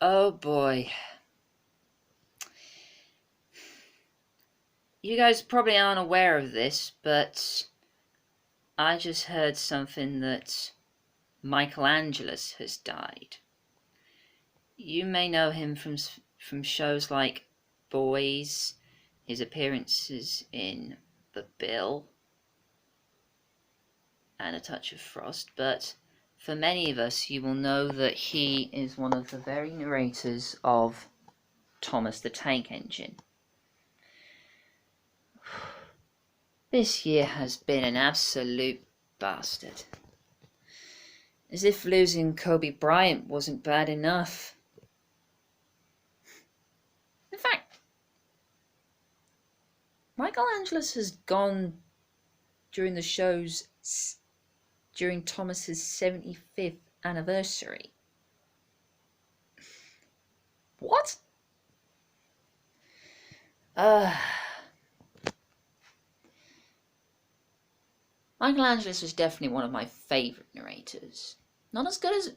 Oh boy. You guys probably aren't aware of this, but I just heard something that Michael Angelis has died. You may know him from shows like Boys, his appearances in The Bill, and A Touch of Frost, but for many of us, you will know that he is one of the very narrators of Thomas the Tank Engine. This year has been an absolute bastard. As if losing Kobe Bryant wasn't bad enough. In fact, Michael Angelis has gone during the show's during Thomas's 75th anniversary. What? Michael Angelis was definitely one of my favourite narrators. Not as good as,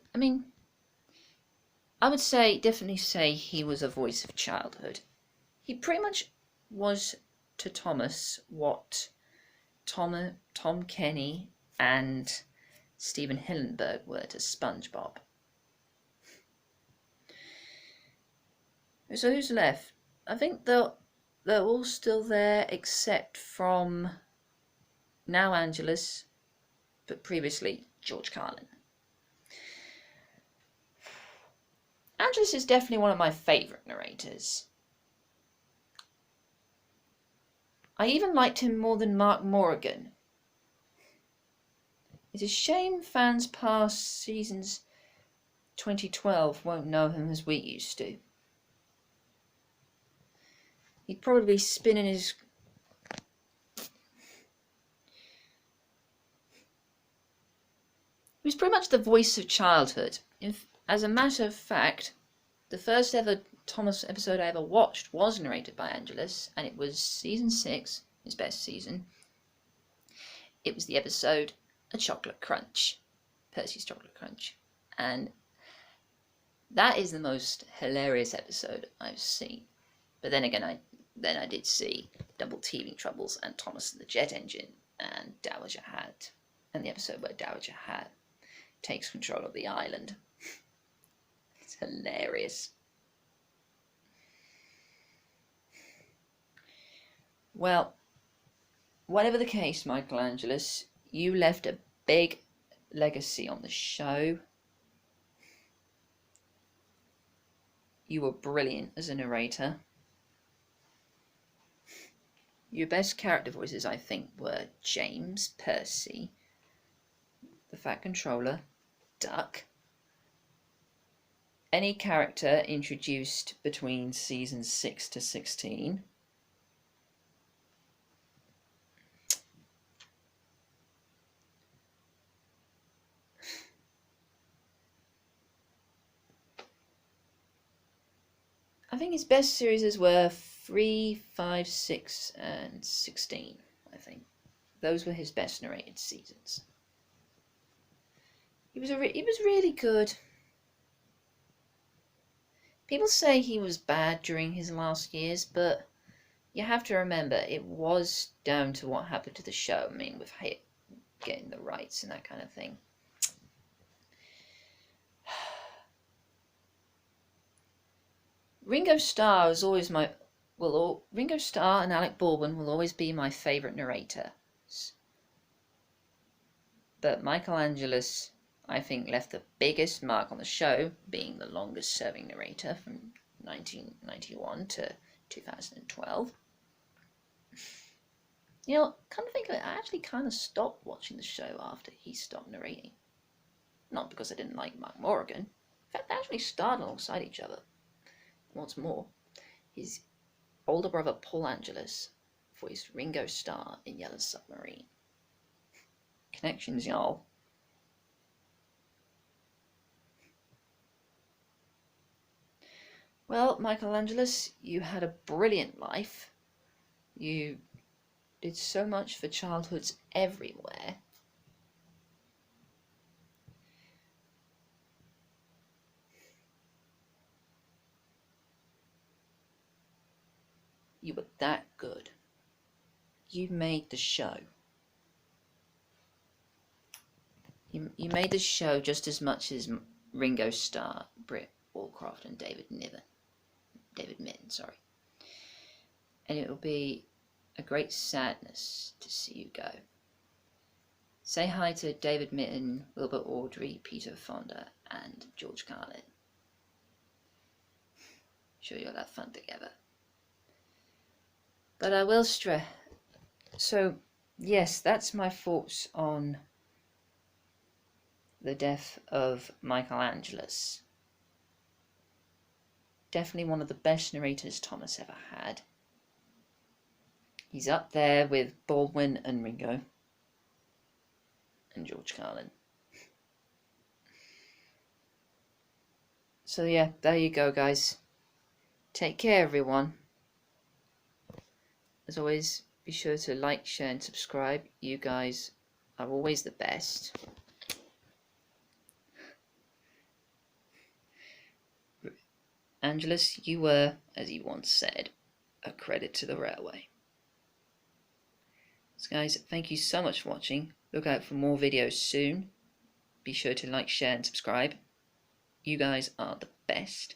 I would definitely say he was a voice of childhood. He pretty much was to Thomas what Tom Kenny and Stephen Hillenburg were to SpongeBob. So who's left? I think they're all still there except from now Angelis, but previously George Carlin. Angelis is definitely one of my favourite narrators. I even liked him more than Mark Morgan. It's a shame fans past seasons 2012 won't know him as we used to. He'd probably be spinning his... He was pretty much the voice of childhood. As a matter of fact, the first ever Thomas episode I ever watched was narrated by Angelis, and it was season 6, his best season. It was the episode A Chocolate Crunch, Percy's Chocolate Crunch, and that is the most hilarious episode I've seen. But then again, I did see Double Teething Troubles and Thomas and the Jet Engine and Dowager Hat, and the episode where Dowager Hat takes control of the island. It's hilarious. Well, whatever the case, Michael Angelis, you left a big legacy on the show. You were brilliant as a narrator. Your best character voices, I think, were James, Percy, the Fat Controller, Duck, any character introduced between seasons 6 to 16, I think his best series were 3, 5, 6, and 16, I think. Those were his best narrated seasons. He was really good. People say he was bad during his last years, but you have to remember it was down to what happened to the show. With getting the rights and that kind of thing. Ringo Starr is always Ringo Starr and Alec Baldwin will always be my favourite narrators. But Michael Angelis, I think, left the biggest mark on the show, being the longest serving narrator from 1991 to 2012. Come to think of it, I actually kind of stopped watching the show after he stopped narrating. Not because I didn't like Mark Morgan. In fact, they actually starred alongside each other. What's more, his older brother Paul Angelis voiced Ringo Starr in Yellow Submarine. Connections, y'all. Well, Michael Angelis, you had a brilliant life. You did so much for childhoods everywhere. You were that good. You made the show. You made the show just as much as Ringo Starr, Britt Allcroft, and David Mitten, sorry. And it will be a great sadness to see you go. Say hi to David Mitten, Wilbur Audrey, Peter Fonda, and George Carlin. Sure you'll have fun together. But I will stress. So, yes, that's my thoughts on the death of Michael Angelis. Definitely one of the best narrators Thomas ever had. He's up there with Baldwin and Ringo and George Carlin. So yeah, there you go, guys. Take care, everyone. As always, be sure to like, share and subscribe. You guys are always the best. Angelis, you were, as he once said, a credit to the railway. So guys, thank you so much for watching. Look out for more videos soon. Be sure to like, share and subscribe. You guys are the best.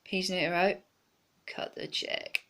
Peace and out. Cut the check.